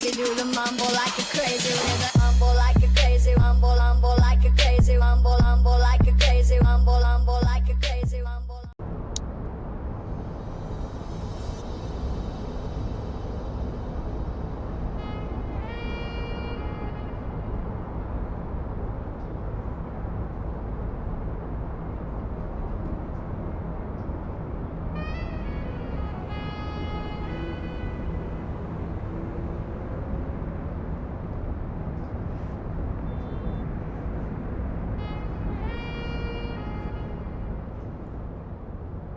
you do the mumble like a crazy with a mumble like a crazy mumble like a crazy mumble like a crazy mumble like a crazy mumble.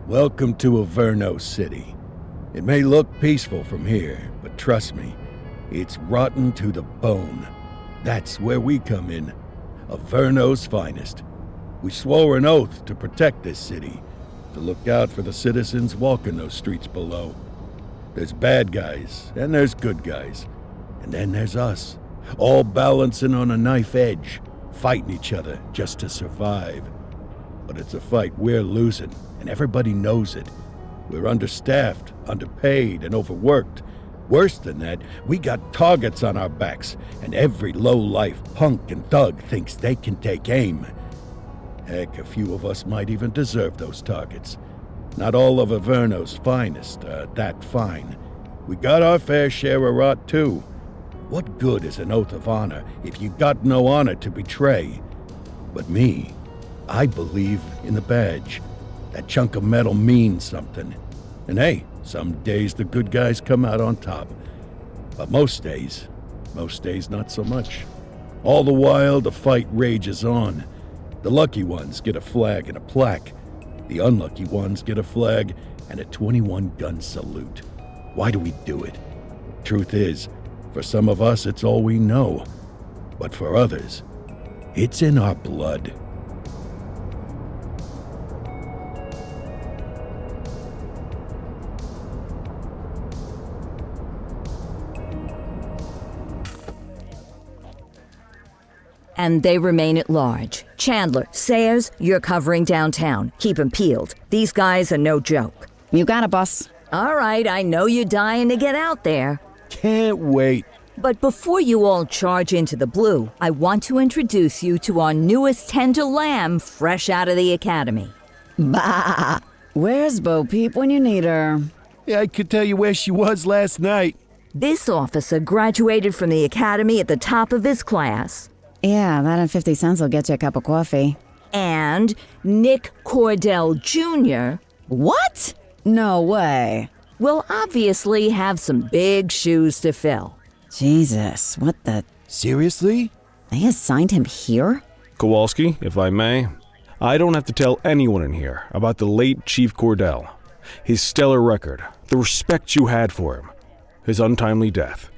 Welcome to Averno City. It may look peaceful from here, but trust me, it's rotten to the bone. That's where we come in, Averno's finest. We swore an oath to protect this city, to look out for the citizens walking those streets below. There's bad guys, and there's good guys. And then there's us, all balancing on a knife edge, fighting each other just to survive. But it's a fight we're losing, and everybody knows it. We're understaffed, underpaid, and overworked. Worse than that, we got targets on our backs, and every low-life punk and thug thinks they can take aim. Heck, a few of us might even deserve those targets. Not all of Averno's finest are that fine. We got our fair share of rot, too. What good is an oath of honor if you got no honor to betray? But me, I believe in the badge. That chunk of metal means something. And hey, some days the good guys come out on top. But most days not so much. All the while, the fight rages on. The lucky ones get a flag and a plaque. The unlucky ones get a flag and a 21-gun salute. Why do we do it? Truth is, for some of us, it's all we know. But for others, it's in our blood. And they remain at large. Chandler, Sayers, you're covering downtown. Keep 'em peeled. These guys are no joke. You got it, boss. All right, I know you're dying to get out there. Can't wait. But before you all charge into the blue, I want to introduce you to our newest tender lamb fresh out of the academy. Bah! Where's Bo Peep when you need her? Yeah, I could tell you where she was last night. This officer graduated from the academy at the top of his class. Yeah, that and 50 cents will get you a cup of coffee. And Nick Cordell Jr. What? No way. will obviously have some big shoes to fill. Jesus, what the... Seriously? They assigned him here? Kowalski, if I may, I don't have to tell anyone in here about the late Chief Cordell, his stellar record, the respect you had for him, his untimely death.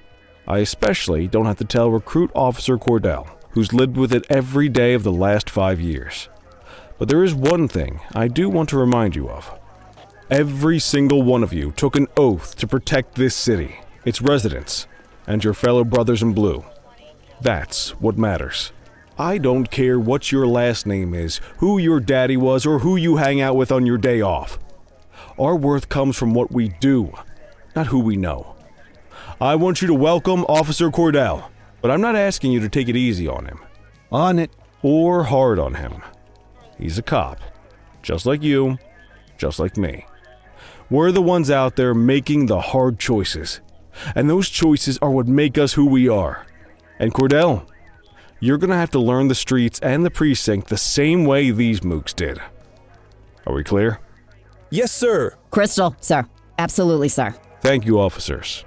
I especially don't have to tell Recruit Officer Cordell, who's lived with it every day of the last 5 years. But there is one thing I do want to remind you of. Every single one of you took an oath to protect this city, its residents, and your fellow brothers in blue. That's what matters. I don't care what your last name is, who your daddy was, or who you hang out with on your day off. Our worth comes from what we do, not who we know. I want you to welcome Officer Cordell, but I'm not asking you to take it easy on him. On it. Or hard on him. He's a cop, just like you, just like me. We're the ones out there making the hard choices, and those choices are what make us who we are. And Cordell, you're gonna have to learn the streets and the precinct the same way these mooks did. Are we clear? Yes, sir. Crystal, sir. Absolutely, sir. Thank you, officers.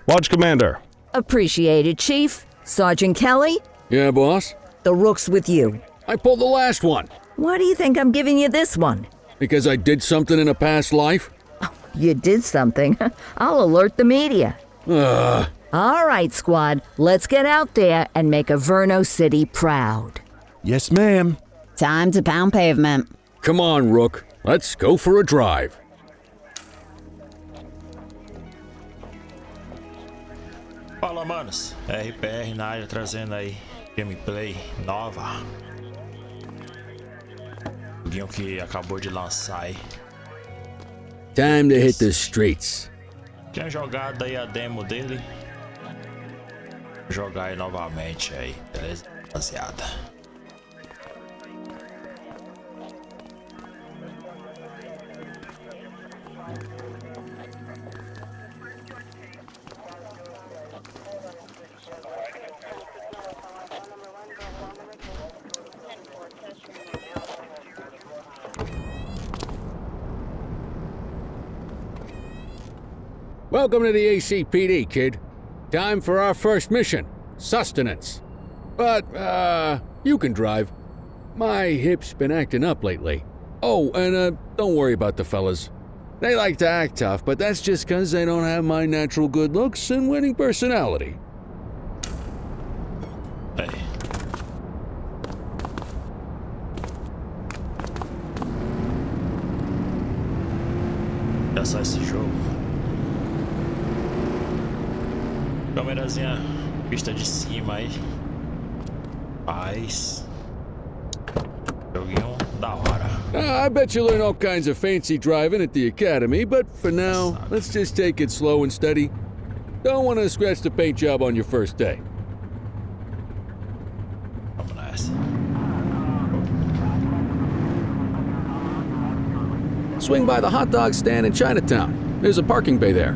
Lodge Commander. Appreciate it, Chief. Sergeant Kelly, Yeah, boss? the rook's with you. I pulled the last one. Why do you think I'm giving you this one? Because I did something in a past life? You did something. I'll alert the media. All right, squad. Let's get out there and make Averno City proud. Yes, ma'am. Time to pound pavement. Come on, Rook. Let's go for a drive. Fala, manos. RPR na área trazendo aí gameplay nova. Joguinho que acabou de lançar aí. Time to hit the streets. Tinha jogado aí a demo dele. jogar aí novamente aí, beleza, rapaziada? Welcome to the ACPD, kid. Time for our first mission, sustenance. But, you can drive. My hip's been acting up lately. Oh, and, don't worry about the fellas. They like to act tough, but that's just 'cause they don't have my natural good looks and winning personality. Aí. Já sai esse jogo. Câmerazinha, vista de cima aí. Paz. Joguinho da hora. I bet you learn all kinds of fancy driving at the academy, but for now, let's just take it slow and steady. Don't want to scratch the paint job on your first day. Vamos nessa. Swing by the hot dog stand in Chinatown. There's a parking bay there.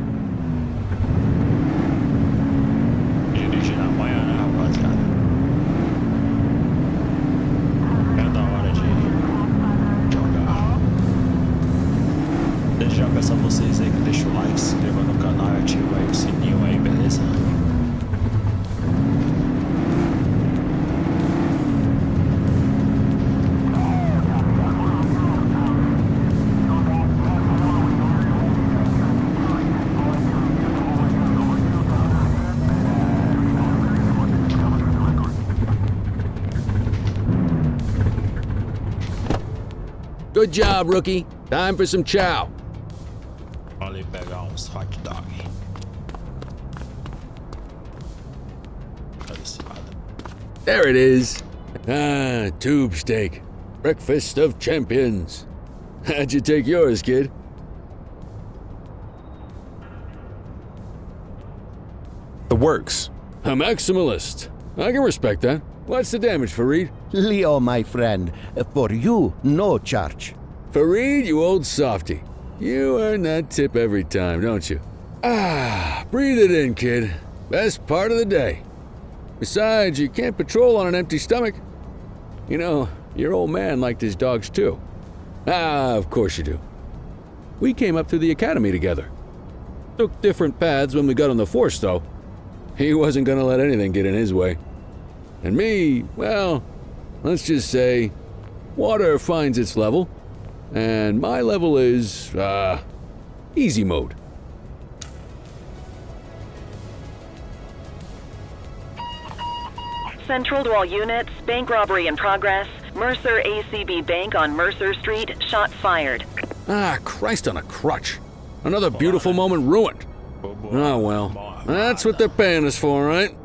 Dirigir na manhã, né, rapaziada? É da hora de jogar. Desde já peço a vocês aí que deixem o like, se inscreva no canal e ativa aí o sininho aí, beleza? Good job, rookie. Time for some chow. Vamos ali pegar uns hot dog. Cadê esse lado? There it is. Ah, tube steak. Breakfast of champions. How'd you take yours, kid? The works. A maximalist. I can respect that. What's the damage, Fareed? Leo, my friend, for you, no charge. Fareed, you old softy. You earn that tip every time, don't you? Ah, breathe it in, kid. Best part of the day. Besides, you can't patrol on an empty stomach. You know, your old man liked his dogs too. Ah, of course you do. We came up through the academy together. Took different paths when we got on the force, though. He wasn't gonna let anything get in his way. And me, well, let's just say, water finds its level, and my level is, easy mode. Central to all units, bank robbery in progress. Mercer ACB Bank on Mercer Street, shot fired. Ah, Christ on a crutch. Another beautiful moment ruined. Oh well, that's what they're paying us for, right?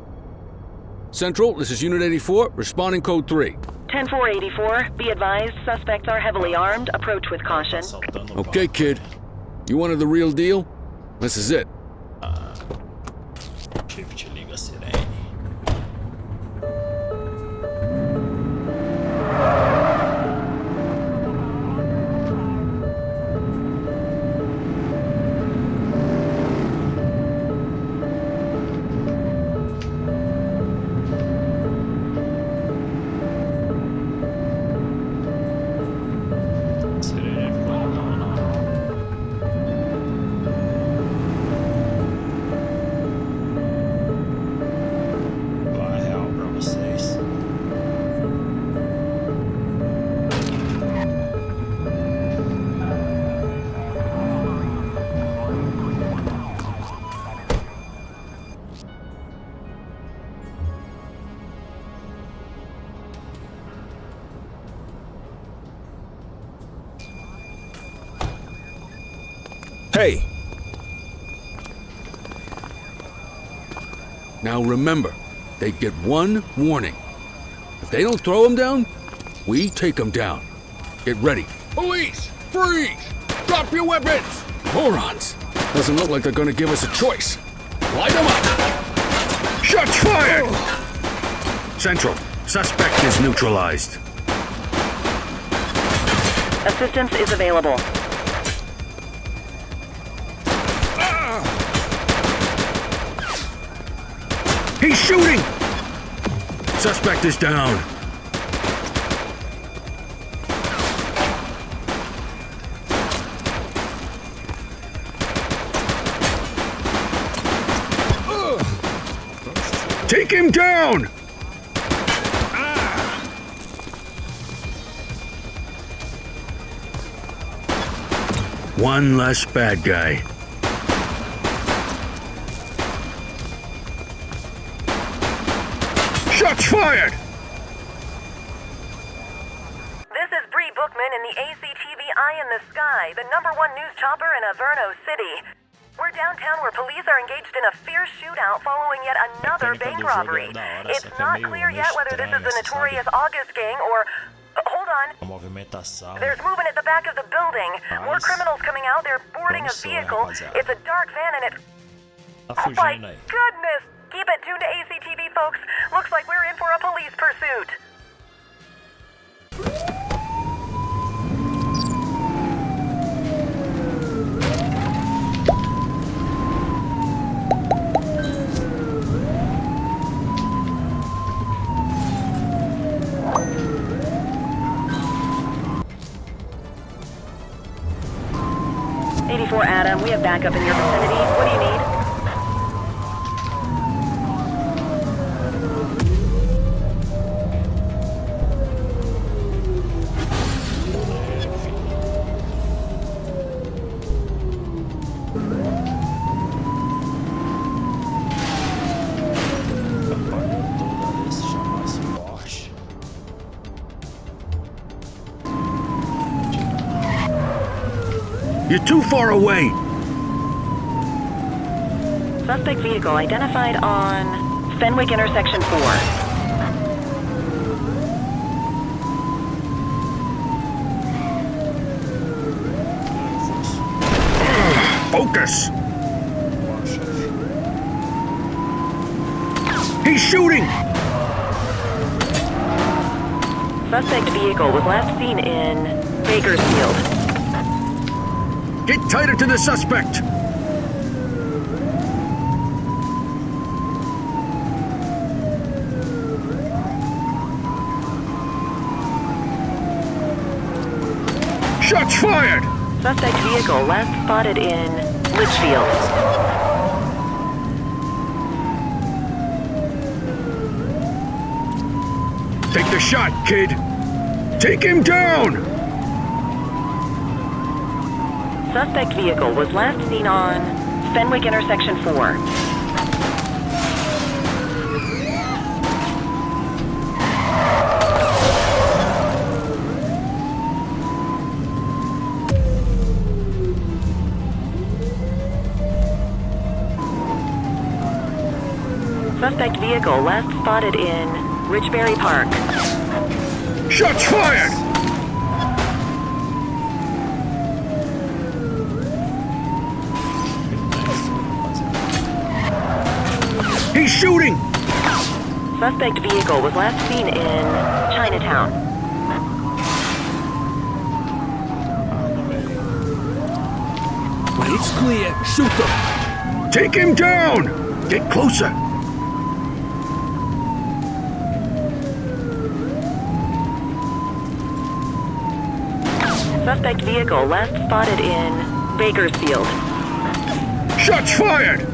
Central, this is Unit 84, responding code 3. 10-484, be advised, suspects are heavily armed, approach with caution. Okay, kid. You wanted the real deal? This is it. Shift liga a sirene. Sirene ficou legal, não. Vai real pra vocês. Hey, Now remember, they get one warning. If they don't throw them down, we take them down. Get ready. Police! Freeze! Drop your weapons! Morons! Doesn't look like they're gonna give us a choice. Light them up! Shots fired! Central, suspect is neutralized. Assistance is available. He's shooting! Suspect is down. Take him down! One less bad guy. Shots fired! This is Bree Bookman in the ACTV Eye in the Sky, the #1 news chopper in Averno City. We're downtown where police are engaged in a fierce shootout following yet another bank robbery. It's not clear yet whether this is the notorious August gang or... hold on. There's movement at the back of the building. More criminals coming out. They're boarding a vehicle. It's a dark van and it... oh my goodness! Keep it tuned to ACTV, folks. Looks like we're in for a police pursuit. Adam, we have backup in your vicinity. What do you need? You're too far away. Suspect vehicle identified on Fenwick intersection 4. Focus! He's shooting! Suspect vehicle was last seen in Bakersfield. Get tighter to the suspect! Shots fired! Suspect vehicle last spotted in Litchfield. Take the shot, kid! Take him down! Suspect vehicle was last seen on Fenwick intersection 4. Suspect vehicle last spotted in Richbury Park. Shots fired! He's shooting! Suspect vehicle was last seen in Chinatown. When it's clear, shoot them! Take him down! Get closer! Suspect vehicle last spotted in Bakersfield. Shots fired!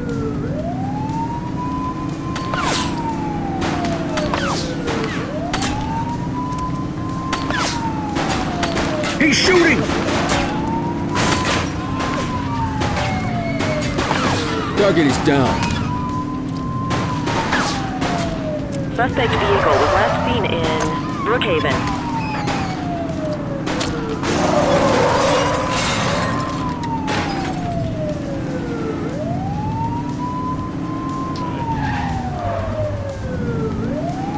He's shooting! Target is down. Suspect vehicle was last seen in Brookhaven.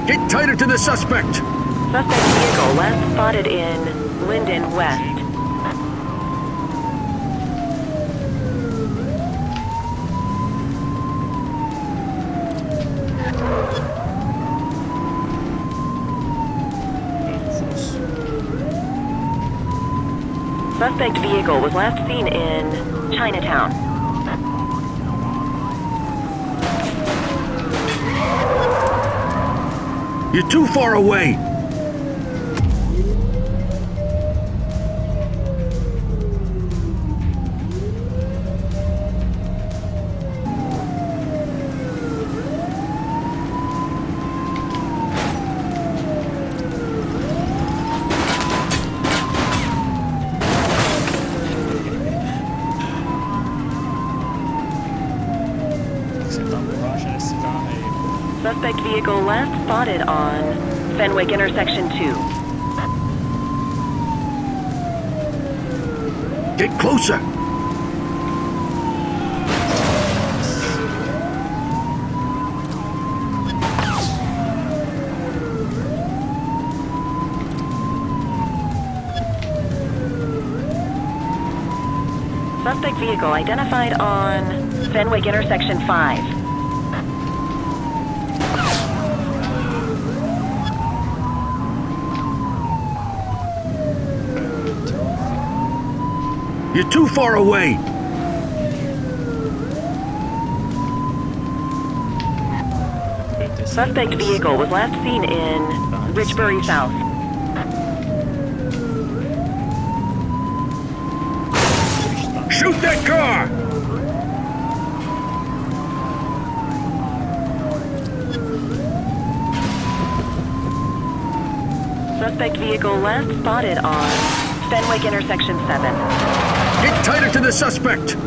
Get tighter to the suspect! Suspect vehicle last spotted in Linden West. Suspect vehicle was last seen in Chinatown. You're too far away. Suspect vehicle last spotted on Fenwick intersection 2. Get closer. Suspect vehicle identified on Fenwick intersection 5. You're too far away. Suspect vehicle was last seen in Richbury South. Shoot that car! Suspect vehicle last spotted on Fenwick intersection 7. Get tighter to the suspect!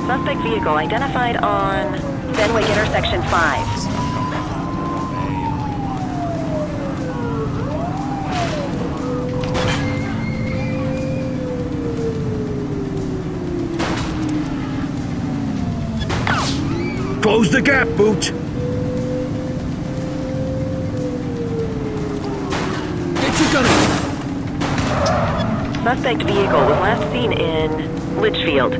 Suspect vehicle identified on Fenwick intersection 5. Close the gap, Boot! Get your gun! Suspect vehicle was last seen in Litchfield.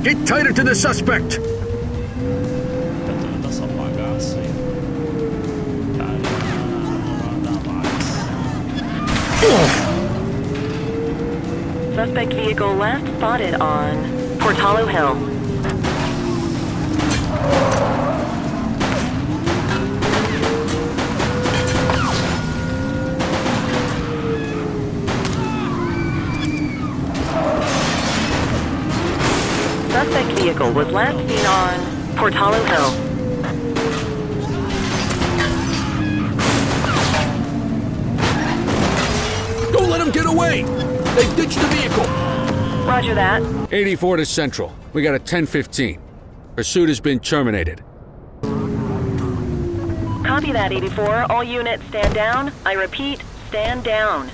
Get tighter to the suspect! Suspect vehicle last spotted on Portalo Hill. Suspect vehicle was last seen on Portalo Hill. Don't let him get away! They've ditched the vehicle! Roger that. 84 to Central. We got a 10:15. Pursuit has been terminated. Copy that, 84. All units stand down. I repeat, stand down.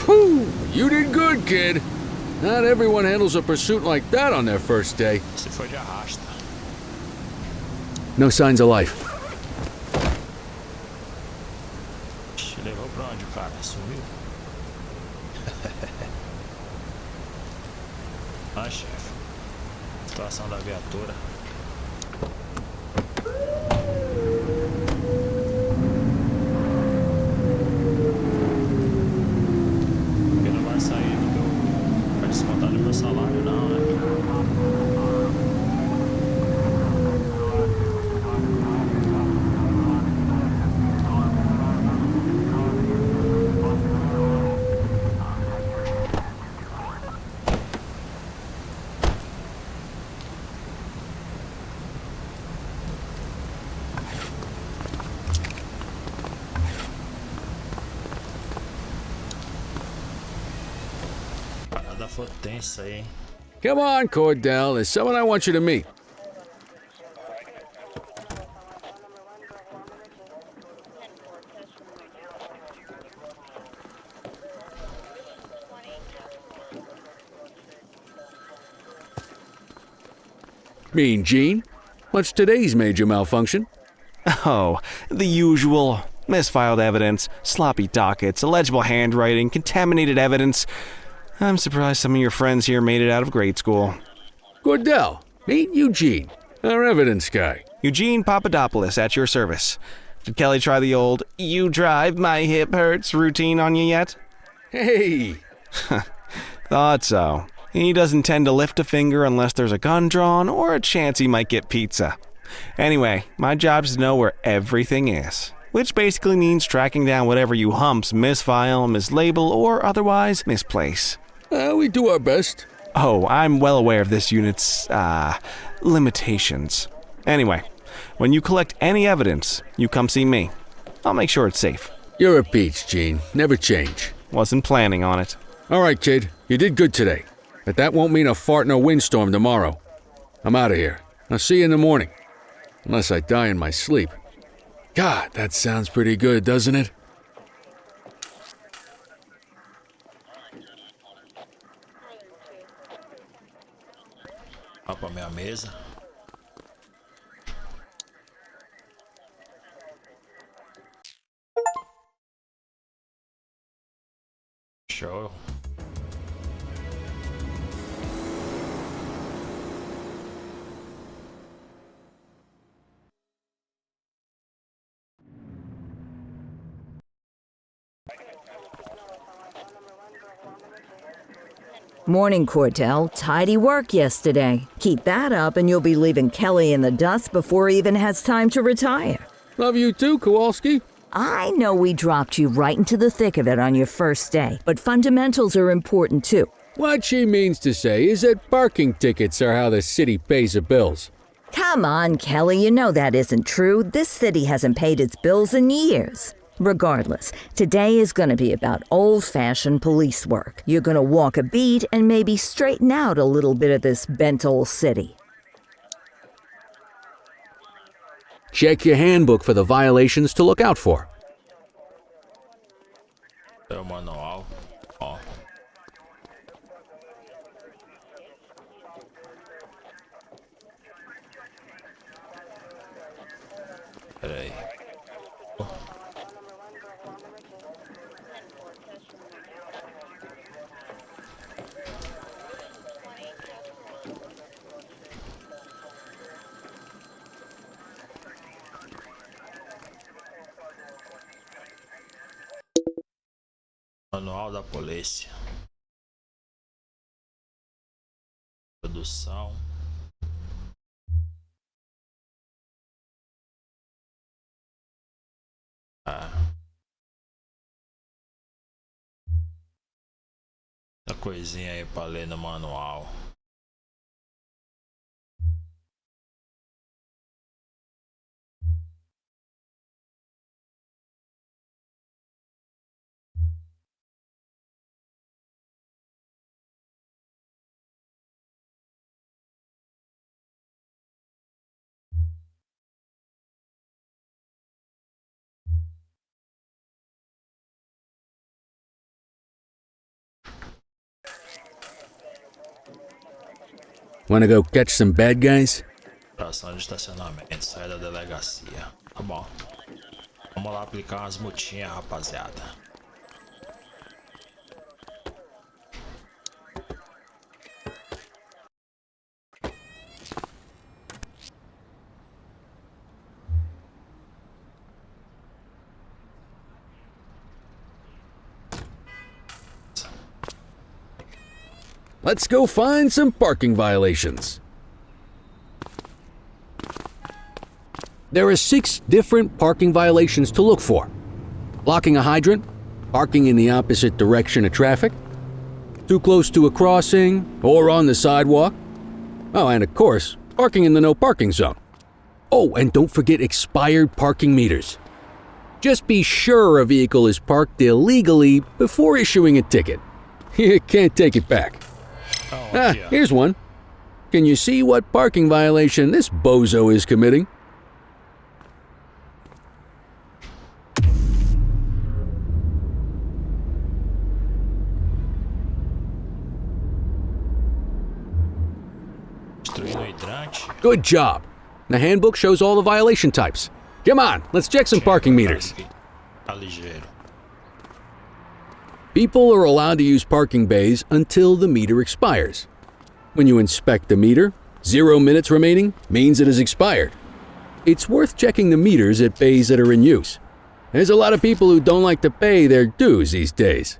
Whew! You did good, kid. Not everyone handles a pursuit like that on their first day. Se foi de arrasta. No signs of life. Te levou pra onde, cara? Sumiu? Ah, chefe. Situação da viatura. Porque não vai sair do meu... Vai descontar do meu salário, não, né? Parada foi tensa aí, hein? Come on, Cordell. There's someone I want you to meet. Mean Gene? What's today's major malfunction? Oh, the usual. Misfiled evidence, sloppy dockets, illegible handwriting, contaminated evidence. I'm surprised some of your friends here made it out of grade school. Cordell, meet Eugene, our evidence guy. Eugene Papadopoulos at your service. Did Kelly try the old, "you drive, my hip hurts" routine on you yet? Hey! Thought so. He doesn't tend to lift a finger unless there's a gun drawn or a chance he might get pizza. Anyway, my job's to know where everything is, which basically means tracking down whatever you humps misfile, mislabel, or otherwise misplace. We do our best. Oh, I'm well aware of this unit's, limitations. Anyway, when you collect any evidence, you come see me. I'll make sure it's safe. You're a peach, Gene. Never change. Wasn't planning on it. All right, kid. You did good today. But that won't mean a fart in a windstorm tomorrow. I'm out of here. I'll see you in the morning. Unless I die in my sleep. God, that sounds pretty good, doesn't it? Vá pra minha mesa. Show. Morning, Cordell. Tidy work yesterday. Keep that up and you'll be leaving Kelly in the dust before he even has time to retire. Love you too, Kowalski. I know we dropped you right into the thick of it on your first day, but fundamentals are important too. What she means to say is that parking tickets are how the city pays the bills. Come on, Kelly, you know that isn't true. This city hasn't paid its bills in years. Regardless, today is going to be about old-fashioned police work. You're going to walk a beat and maybe straighten out a little bit of this bent old city. Check your handbook for the violations to look out for. É o manual. Ó. Peraí. Manual da Polícia. Produção. Essa coisinha aí pra ler no manual. Wanna go catch some bad guys? Estação de estacionamento, sai da delegacia. Tá bom. Vamos lá aplicar umas multinhas, rapaziada. Let's go find some parking violations. There are 6 different parking violations to look for. Blocking a hydrant, parking in the opposite direction of traffic, too close to a crossing or on the sidewalk. Oh, and of course, parking in the no parking zone. Oh, and don't forget expired parking meters. Just be sure a vehicle is parked illegally before issuing a ticket. You can't take it back. Here's one. Can you see what parking violation this bozo is committing? Destruir no hidrante. Good job. The handbook shows all the violation types. Come on, let's check some parking meters. Tá ligeiro. People are allowed to use parking bays until the meter expires. When you inspect the meter, 0 minutes remaining means it has expired. It's worth checking the meters at bays that are in use. There's a lot of people who don't like to pay their dues these days.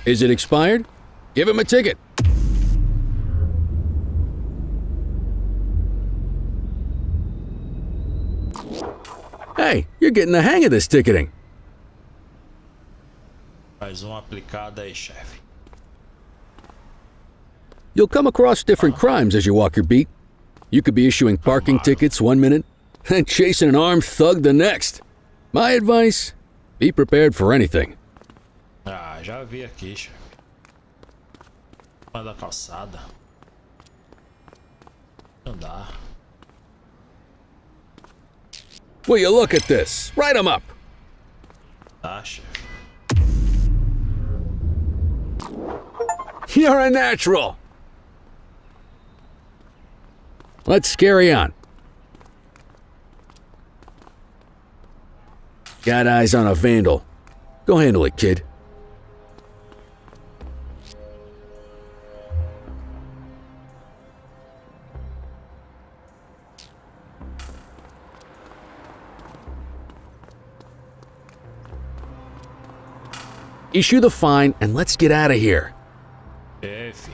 Is it expired? Give him a ticket. Hey, you're getting the hang of this ticketing. Mais aplicada aí, chefe. You'll come across different crimes as you walk your beat. You could be issuing parking tickets 1 minute and chasing an armed thug the next. My advice, be prepared for anything. Ah, já vi aqui, chefe. Uma da calçada. Não dá. Will you look at this? Write 'em up. Tá, chefe. You're a natural. Let's carry on. Got eyes on a vandal. Go handle it, kid. Issue the fine and let's get out of here. Chefe.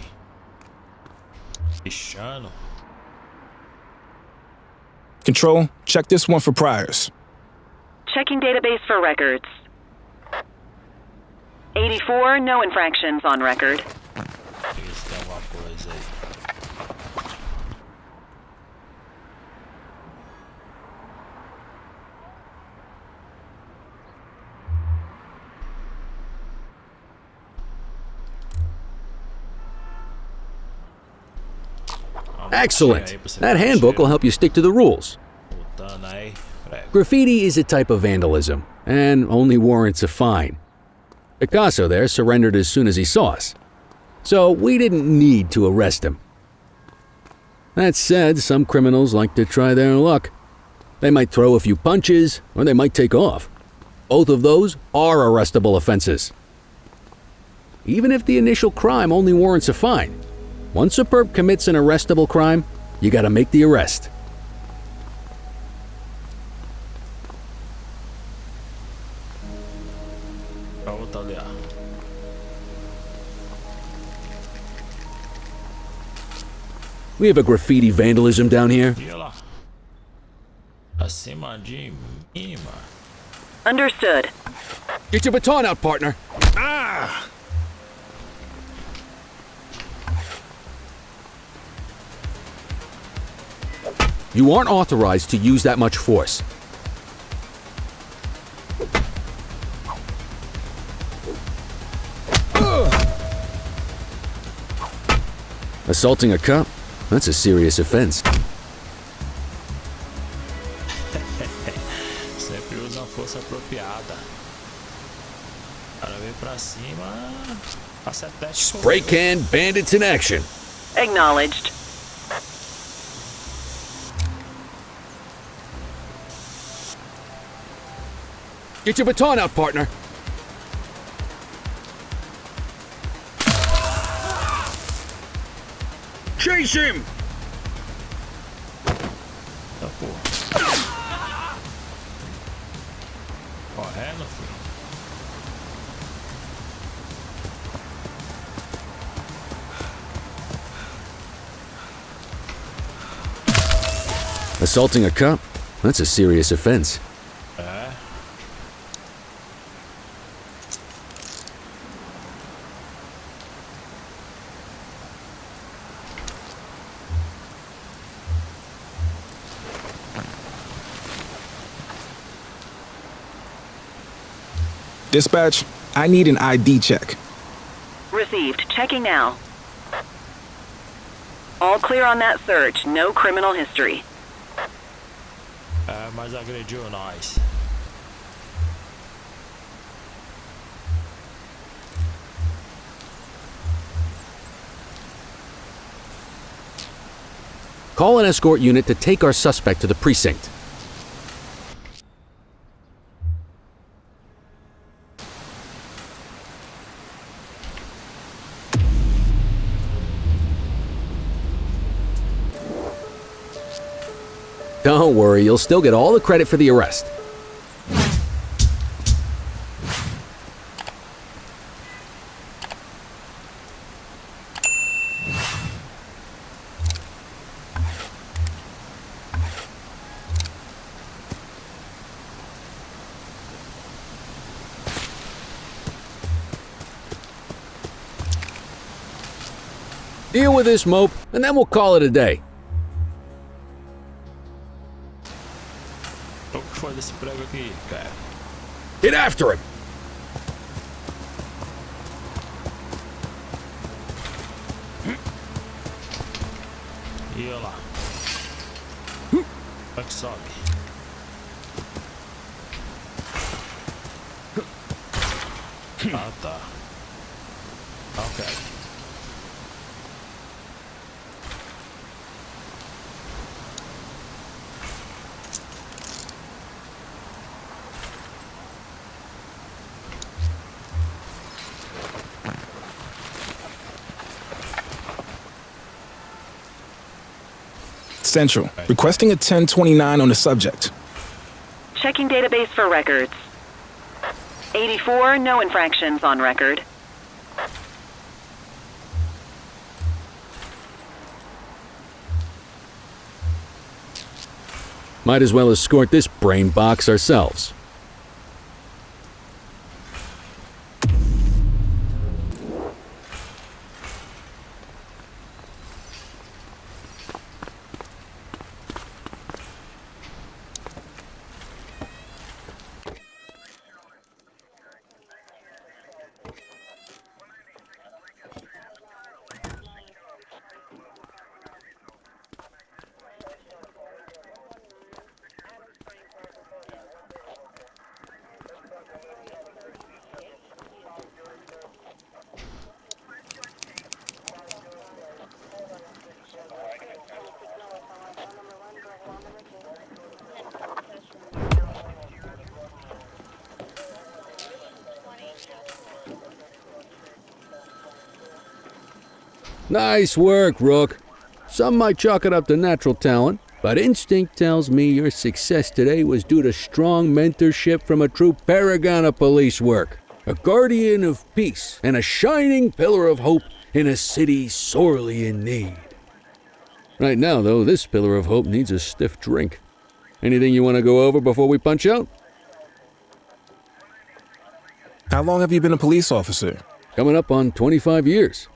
Pichano. Control, check this one for priors. Checking database for records. 84, no infractions on record. Tem alguma coisa aí. Excellent. That handbook will help you stick to the rules. Voltando aí. Graffiti is a type of vandalism, and only warrants a fine. Picasso there surrendered as soon as he saw us, so we didn't need to arrest him. That said, some criminals like to try their luck. They might throw a few punches, or they might take off. Both of those are arrestable offenses. Even if the initial crime only warrants a fine, once a perp commits an arrestable crime, you gotta make the arrest. Volta ali, ó. We have a graffiti vandalism down here. E olha lá. Acima de mínima. Understood. Get your baton out, partner. Ah! You aren't authorized to use that much force. Assaulting a cop? That's a serious offense. Sempre usa a força apropriada. O cara vem pra cima. Passa até Spray can bandits in action. Acknowledged. Get your baton out, partner. Chase him! Tá, porra. Correndo, filho. Assaulting a cop? That's a serious offense. É. Dispatch, I need an ID check. Received. Checking now. All clear on that search. No criminal history. É, mas agrediu nós. Call an escort unit to take our suspect to the precinct. Don't worry, you'll still get all the credit for the arrest. Deal with this mope, and then we'll call it a day. O que foi desse prego aqui, cara? Get after him! E olha lá. Vai que sobe. Ah, tá. Ok. Central, requesting a 1029 on the subject. Checking database for records. 84, no infractions on record. Might as well escort this brain box ourselves. Nice work, Rook. Some might chalk it up to natural talent, but instinct tells me your success today was due to strong mentorship from a true paragon of police work, a guardian of peace, and a shining pillar of hope in a city sorely in need. Right now, though, this pillar of hope needs a stiff drink. Anything you want to go over before we punch out? How long have you been a police officer? Coming up on 25 years.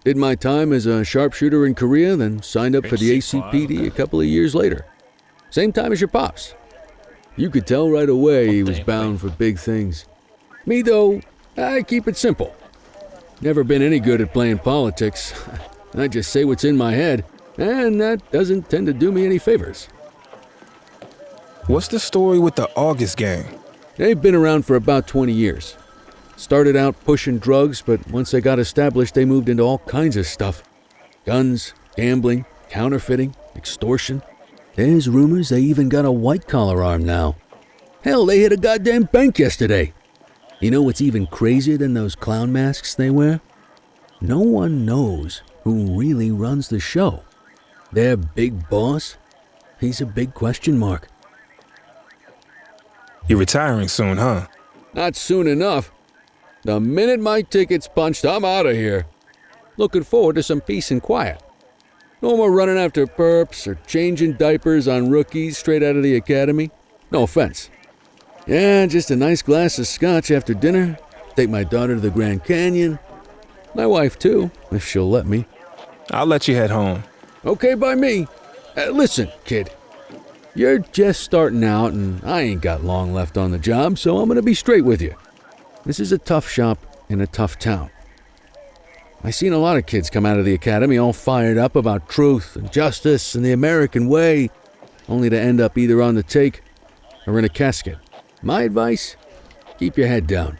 Did my time as a sharpshooter in Korea, then signed up for the ACPD a couple of years later. Same time as your pops. You could tell right away he was bound for big things. Me, though, I keep it simple. Never been any good at playing politics. I just say what's in my head, and that doesn't tend to do me any favors. What's the story with the August gang? They've been around for about 20 years. Started out pushing drugs, but once they got established, they moved into all kinds of stuff. Guns, gambling, counterfeiting, extortion. There's rumors they even got a white-collar arm now. Hell, they hit a goddamn bank yesterday. You know what's even crazier than those clown masks they wear? No one knows who really runs the show. Their big boss? He's a big question mark. You're retiring soon, huh? Not soon enough. The minute my ticket's punched, I'm out of here. Looking forward to some peace and quiet. No more running after perps or changing diapers on rookies straight out of the academy. No offense. Yeah, just a nice glass of scotch after dinner. Take my daughter to the Grand Canyon. My wife, too, if she'll let me. I'll let you head home. Okay by me. Listen, kid. You're just starting out, and I ain't got long left on the job, so I'm gonna be straight with you. This is a tough shop in a tough town. I seen a lot of kids come out of the academy all fired up about truth and justice and the American way, only to end up either on the take or in a casket. My advice? Keep your head down.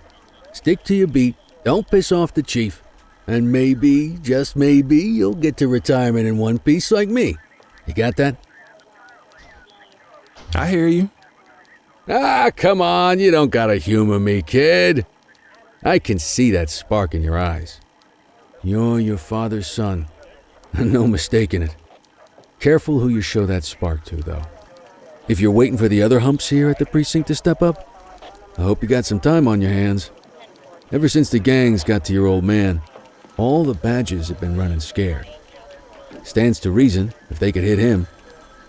Stick to your beat, don't piss off the chief, and maybe, just maybe, you'll get to retirement in one piece like me. You got that? I hear you. Ah, come on, you don't gotta humor me, kid. I can see that spark in your eyes. You're your father's son. No mistaking it. Careful who you show that spark to, though. If you're waiting for the other humps here at the precinct to step up, I hope you got some time on your hands. Ever since the gangs got to your old man, all the badges have been running scared. Stands to reason, if they could hit him,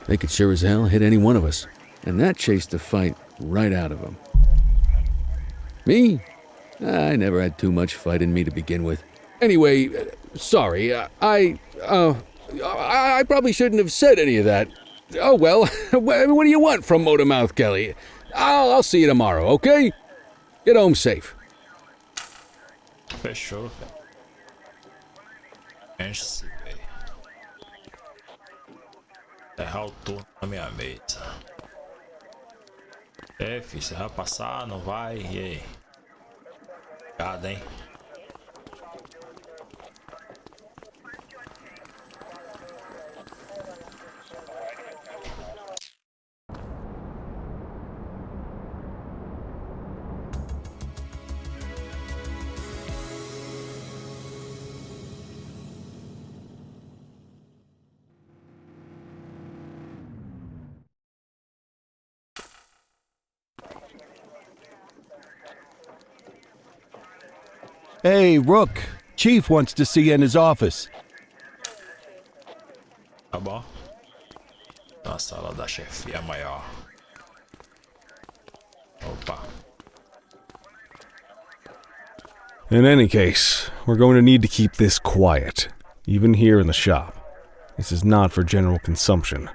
they could sure as hell hit any one of us. And that chased the fight right out of him. Me? I never had too much fight in me to begin with. Anyway, sorry, I probably shouldn't have said any of that. Oh well, what do you want from Motormouth Kelly? I'll see you tomorrow, okay? Get home safe. Fechou, velho. Enche-se, velho. Errar o turno na minha mesa. Filho, você vai passar? Não vai? E aí? Obrigado, hein? Hey, Rook. Chief wants to see you in his office. Tá bom. Na sala da chefia maior. Opa. In any case, we're going to need to keep this quiet, even here in the shop. This is not for general consumption.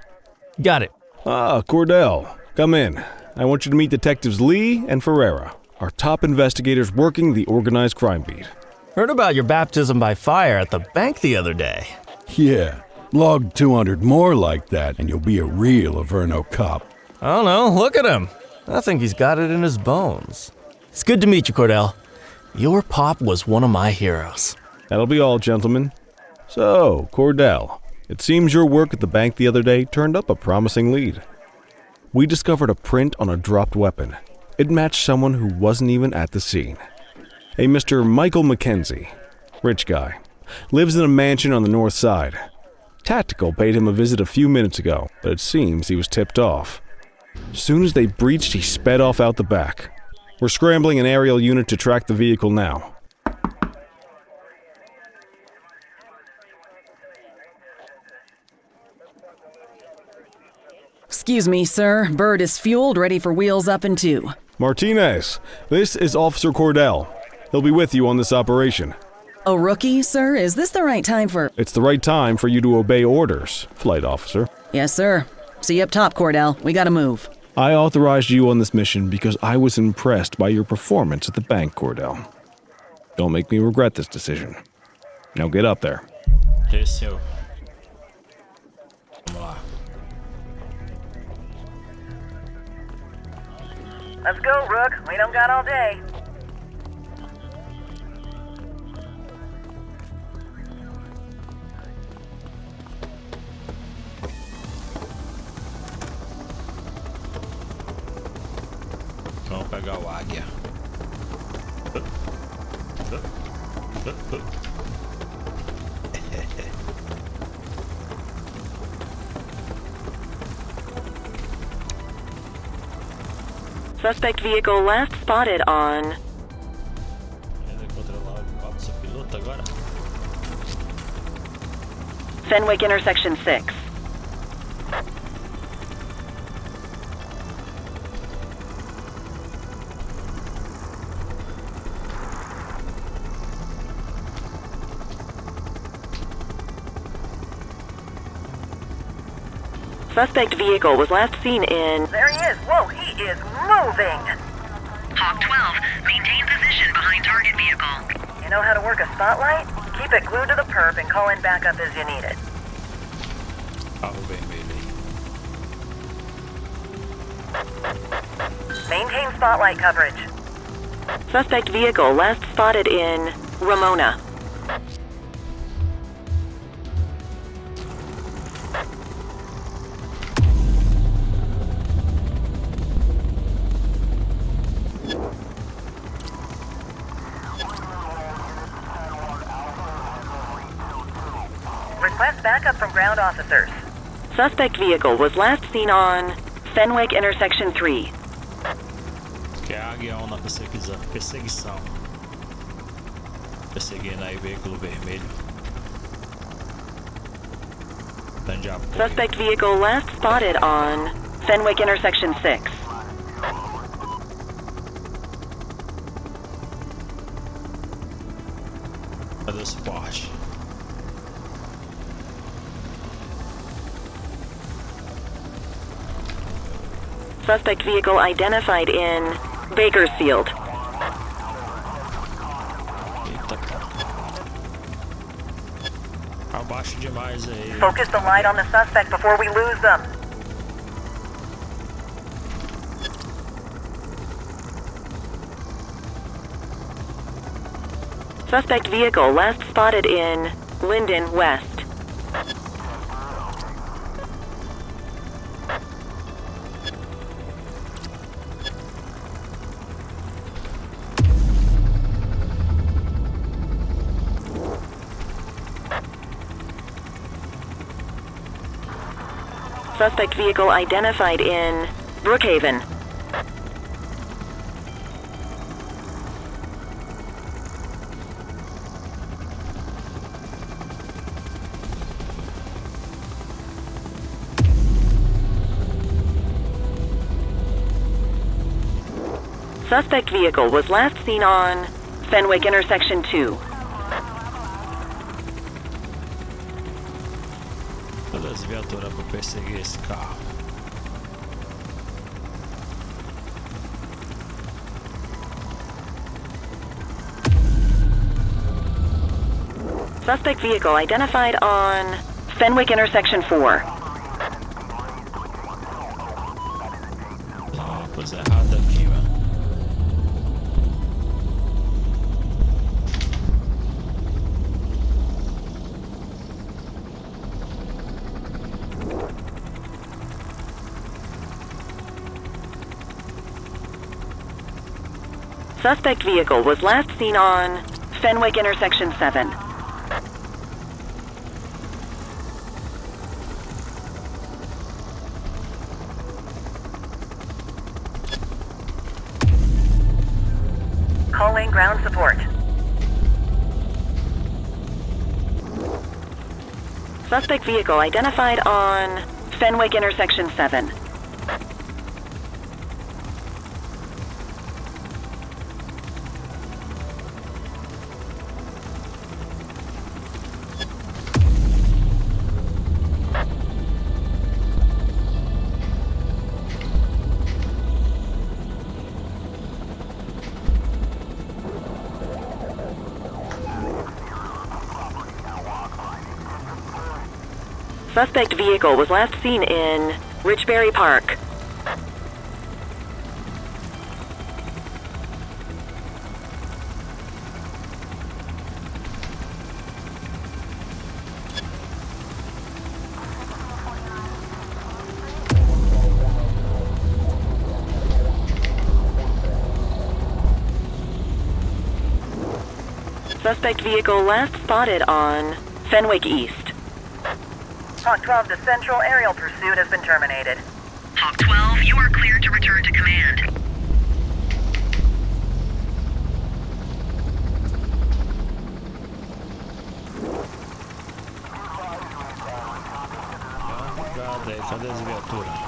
Got it. Ah, Cordell, come in. I want you to meet Detectives Lee and Ferreira, our top investigators working the organized crime beat. Heard about your baptism by fire at the bank the other day. Yeah, log 200 more like that and you'll be a real Averno cop. I don't know, look at him. I think he's got it in his bones. It's good to meet you, Cordell. Your pop was one of my heroes. That'll be all, gentlemen. So, Cordell, it seems your work at the bank the other day turned up a promising lead. We discovered a print on a dropped weapon. It matched someone who wasn't even at the scene. A Mr. Michael Mackenzie, rich guy, lives in a mansion on the north side. Tactical paid him a visit a few minutes ago, but it seems he was tipped off. As soon as they breached, he sped off out the back. We're scrambling an aerial unit to track the vehicle now. Excuse me, sir. Bird is fueled, ready for wheels up in 2. Martinez, this is Officer Cordell. He'll be with you on this operation. A rookie, sir? Is this the right time for... It's the right time for you to obey orders, Flight Officer. Yes, sir. See you up top, Cordell. We gotta move. I authorized you on this mission because I was impressed by your performance at the bank, Cordell. Don't make me regret this decision. Now get up there. Desceu. Vamos lá. Let's go, Rook. We don't got all day. Vamos pegar o águia. Suspect vehicle last spotted on... Fenwick intersection 6. Suspect vehicle was last seen in... There he is! Whoa, he is moving! Hawk 12, maintain position behind target vehicle. You know how to work a spotlight? Keep it glued to the perp and call in backup as you need it. Maintain spotlight coverage. Suspect vehicle last spotted in Ramona. . Request backup from ground officers. Suspect vehicle was last seen on Fenwick Intersection 3. Que é a águia na perseguição. Perseguindo aí veículo vermelho. Dando apoio. Suspect vehicle last spotted on Fenwick Intersection 6. Cadê o suporte? Suspect vehicle identified in Bakersfield. Eita, cara. Abaixo demais aí. Focus the light on the suspect before we lose them. Suspect vehicle last spotted in Linden West. Suspect vehicle identified in Brookhaven. Suspect vehicle was last seen on Fenwick Intersection 2. Cadê as viaturas pra perseguir esse carro? Suspect vehicle identified on Fenwick Intersection 4. Não, coisa errada aqui, mano. Suspect vehicle was last seen on Fenwick Intersection 7. Calling ground support. Suspect vehicle identified on Fenwick Intersection 7. Suspect vehicle was last seen in Richbury Park. Suspect vehicle last spotted on Fenwick East. Hawk 12 to Central, aerial pursuit has been terminated. Hawk 12, you are cleared to return to command. Cadê as viaturas?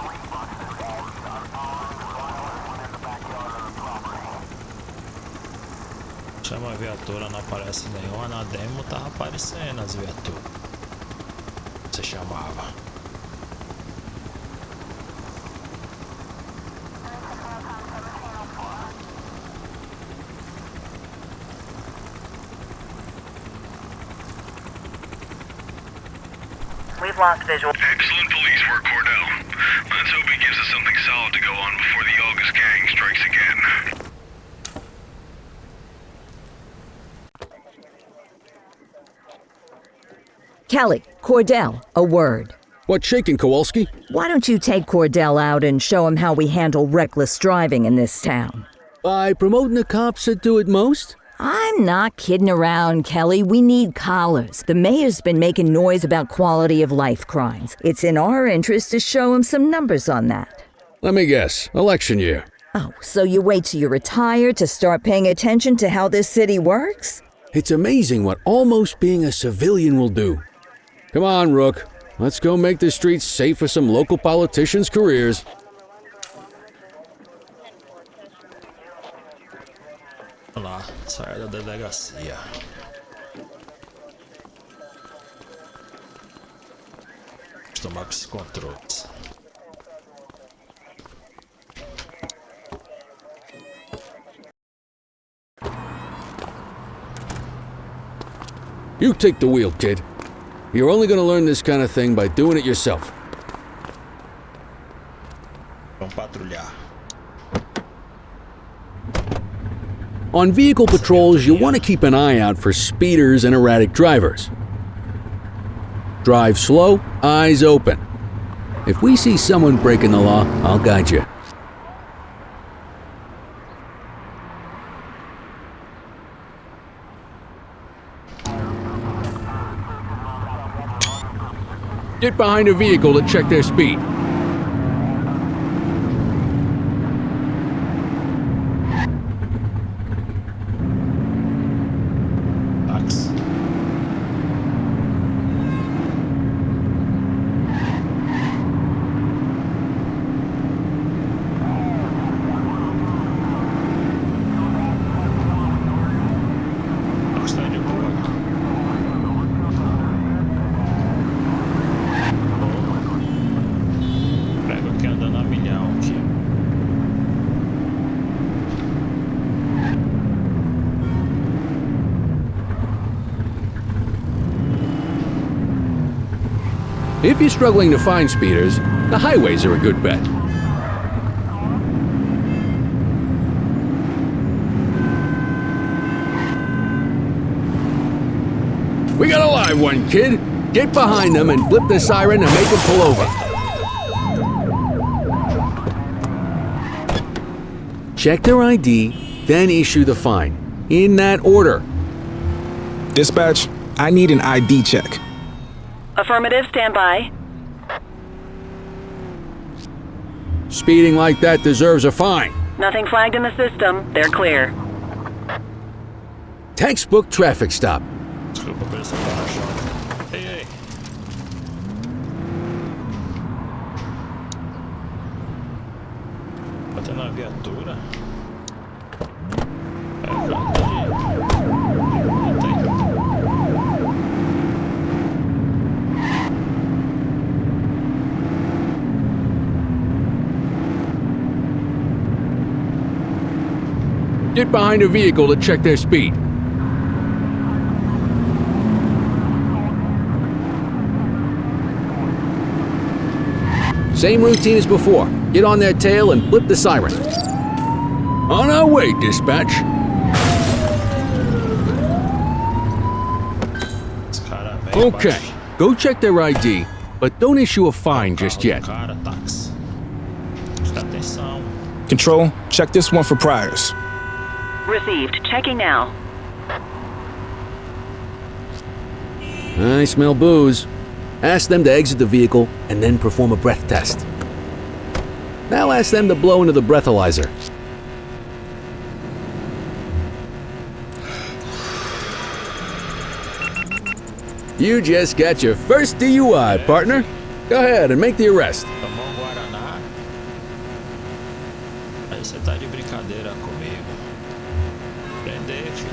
Chama a viatura, não aparece nenhuma. Na demo tá aparecendo as viaturas. Você chamava. We've lost visual. Excellent police work, Cordell. Let's hope he gives us something solid to go on before the August gang strikes again. Kelly, Cordell, a word. What's shaking, Kowalski? Why don't you take Cordell out and show him how we handle reckless driving in this town? By promoting the cops that do it most? I'm not kidding around, Kelly. We need collars. The mayor's been making noise about quality of life crimes. It's in our interest to show him some numbers on that. Let me guess. Election year. Oh, so you wait till you're retired to start paying attention to how this city works? It's amazing what almost being a civilian will do. Come on, Rook. Let's go make the streets safe for some local politicians' careers. Lá, saia da delegacia. Vamos tomar com esses controles. You take the wheel, kid. You're only gonna learn this kind of thing by doing it yourself. Vamos patrulhar. On vehicle patrols, you want to keep an eye out for speeders and erratic drivers. Drive slow, eyes open. If we see someone breaking the law, I'll guide you. Get behind a vehicle to check their speed. If you're struggling to find speeders, the highways are a good bet. We got a live one, kid. Get behind them and flip the siren and make them pull over. Check their ID, then issue the fine. In that order. Dispatch, I need an ID check. Affirmative, stand by. Speeding like that deserves a fine. Nothing flagged in the system. They're clear. Textbook traffic stop. Desculpa por essa baixa. Ei, ei. Batendo na viatura. Get behind a vehicle to check their speed. Same routine as before. Get on their tail and flip the siren. On our way, dispatch. Okay, go check their ID, but don't issue a fine just yet. Control, check this one for priors. Received. Checking now. I smell booze. Ask them to exit the vehicle and then perform a breath test. Now ask them to blow into the breathalyzer. You just got your first DUI, partner. Go ahead and make the arrest. Tomou um Guaraná. Aí você tá de brincadeira comigo. Prender, filho.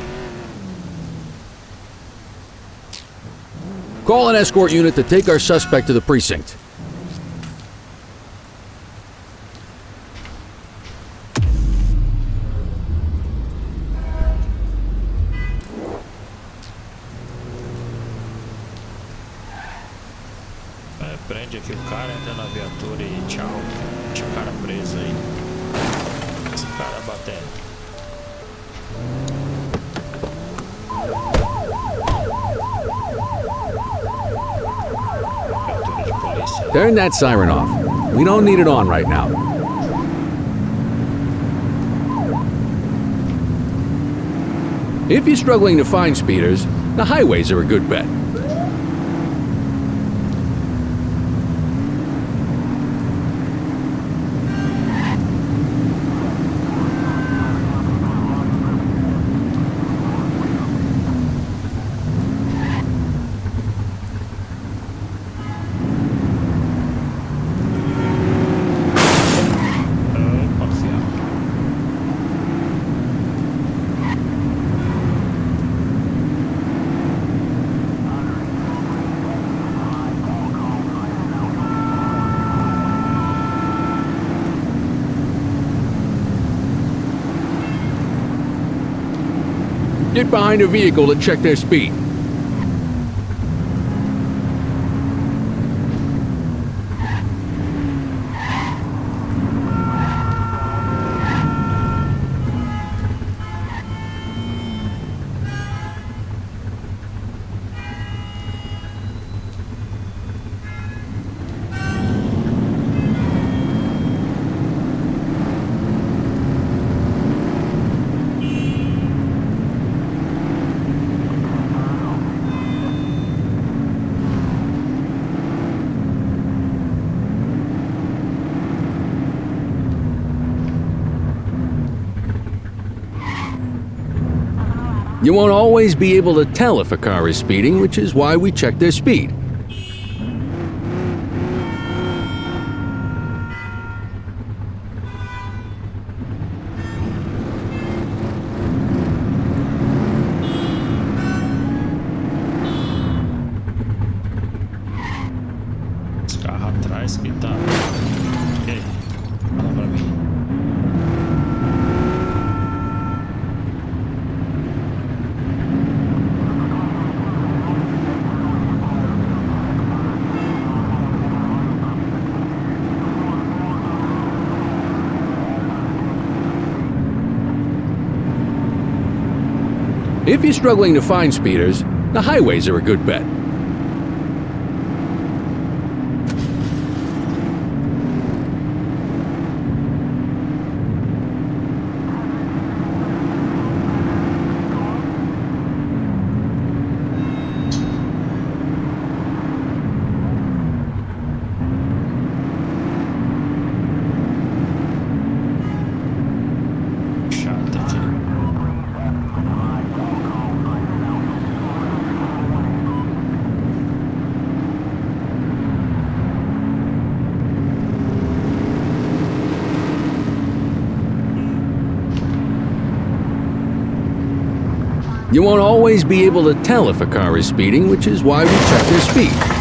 Call an escort unit to take our suspect to the precinct. Prende aqui o cara, entra na viatura e tchau. Deixa o cara preso aí. Esse cara batendo. Viatura de polícia. Turn that siren off. We don't need it on right now. If you're struggling to find speeders, the highways are a good bet. Get behind a vehicle to check their speed. You won't always be able to tell if a car is speeding, which is why we check their speed. Esse carro atrás que tá. E aí? Fala pra mim. If you're struggling to find speeders, the highways are a good bet. You won't always be able to tell if a car is speeding, which is why we check their speed.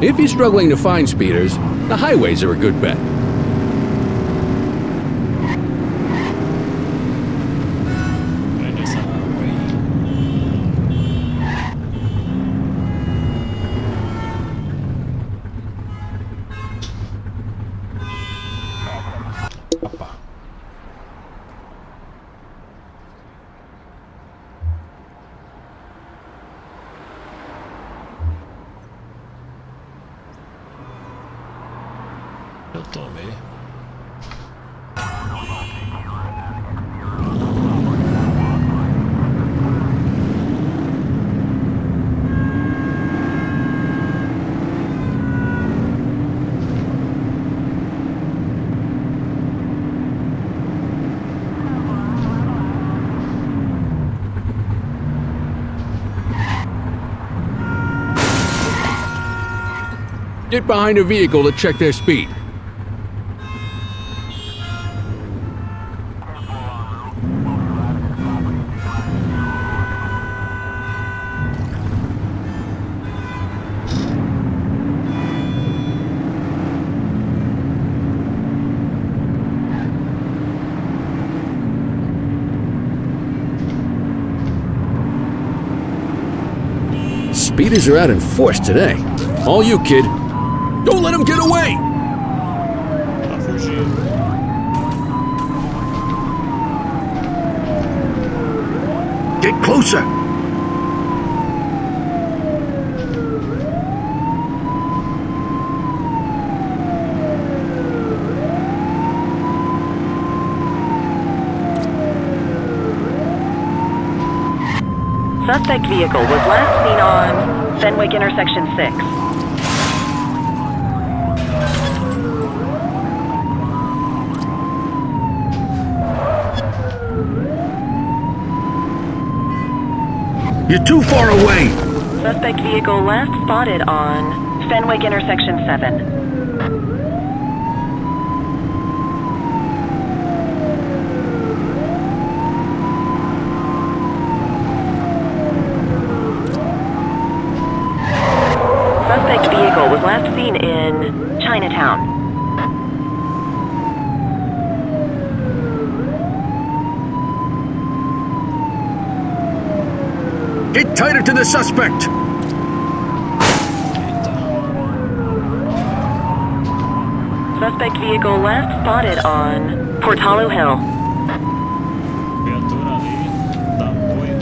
If you're struggling to find speeders, the highways are a good bet. Eu tomei. Get behind a vehicle to check their speed. Speeders are out in force today. All you, kid. Don't let him get away! Tá fugindo. Get closer! Suspect vehicle was last seen on Fenwick intersection 6. You're too far away! Suspect vehicle last spotted on Fenwick intersection 7. Suspect vehicle was last seen in Chinatown. Get tighter to the suspect! Suspect vehicle last spotted on Portalo Hill. Viatura ali, dá apoio.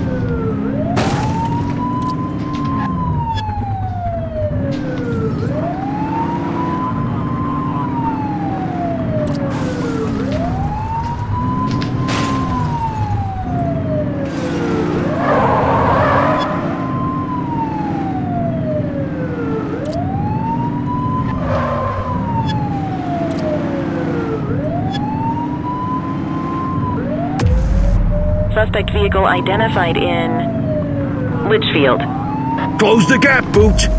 Suspect vehicle identified in Litchfield. Close the gap, Boot!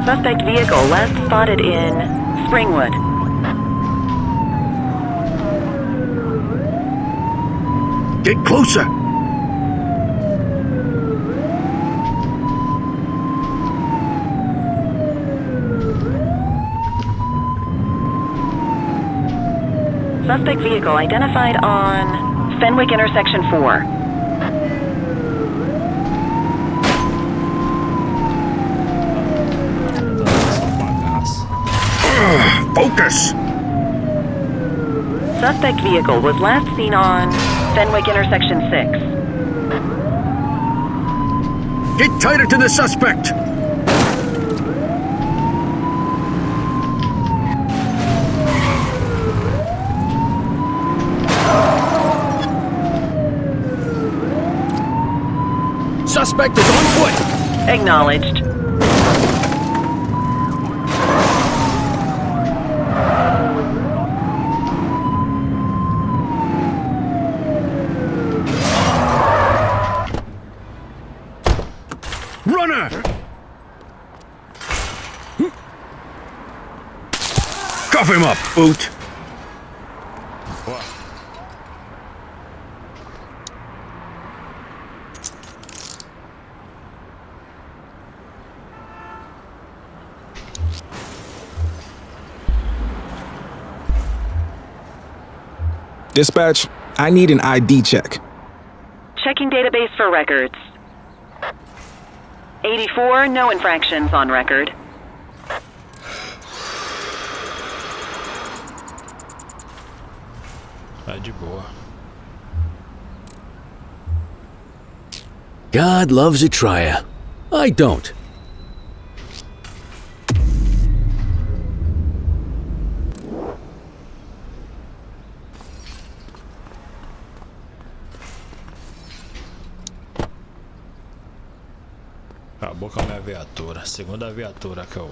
Suspect vehicle last spotted in Springwood. Get closer! Suspect vehicle identified on Fenwick intersection 4. Focus! Suspect vehicle was last seen on Fenwick intersection 6. Get tighter to the suspect! Suspect is on foot! Acknowledged. Runner! Cuff him up, Boot! Dispatch, I need an ID check. Checking database for records. 84, no infractions on record. Tá de boa. God loves a trier. I don't. Acabou com a minha viatura. Segunda viatura que eu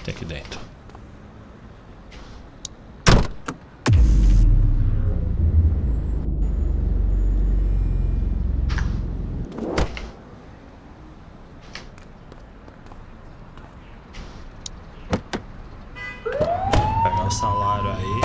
tenho aqui dentro. Pegar o salário. horário aí.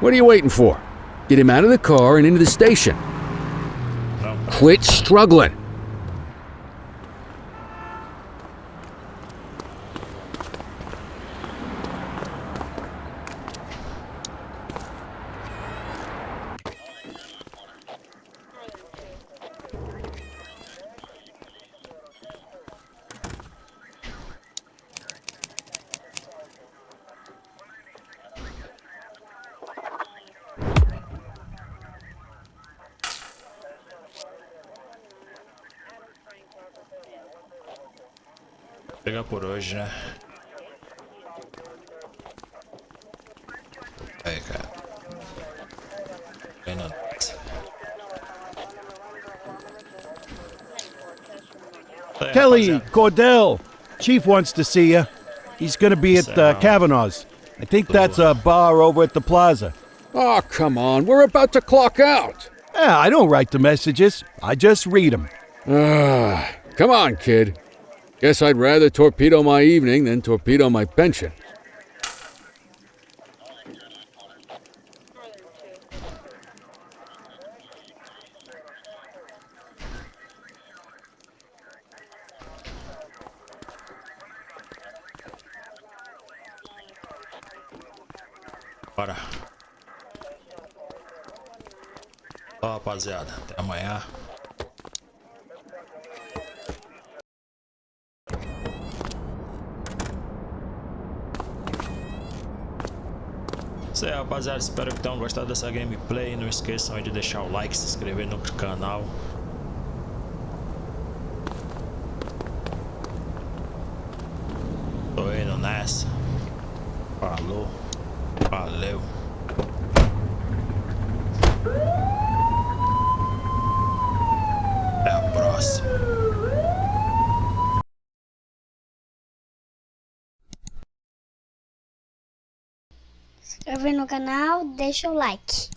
What are you waiting for? Get him out of the car and into the station. Quit struggling. Pegar por hoje, né? Aí, cara. Bem no... Kelly, Cordell, Chief wants to see you. He's gonna be at Kavanaugh's. I think that's a bar over at the plaza. Oh, come on. We're about to clock out. Yeah, I don't write the messages. I just read them. Come on, kid. Guess I'd rather torpedo my evening than torpedo my pension. Bora. Ó, rapaziada, até amanhã. Isso aí, rapaziada, espero que tenham gostado dessa gameplay. Não esqueçam de deixar o like, se inscrever no canal. Tô indo nessa. Falou. Valeu. Até a próxima. Se inscreve no canal, deixa o like.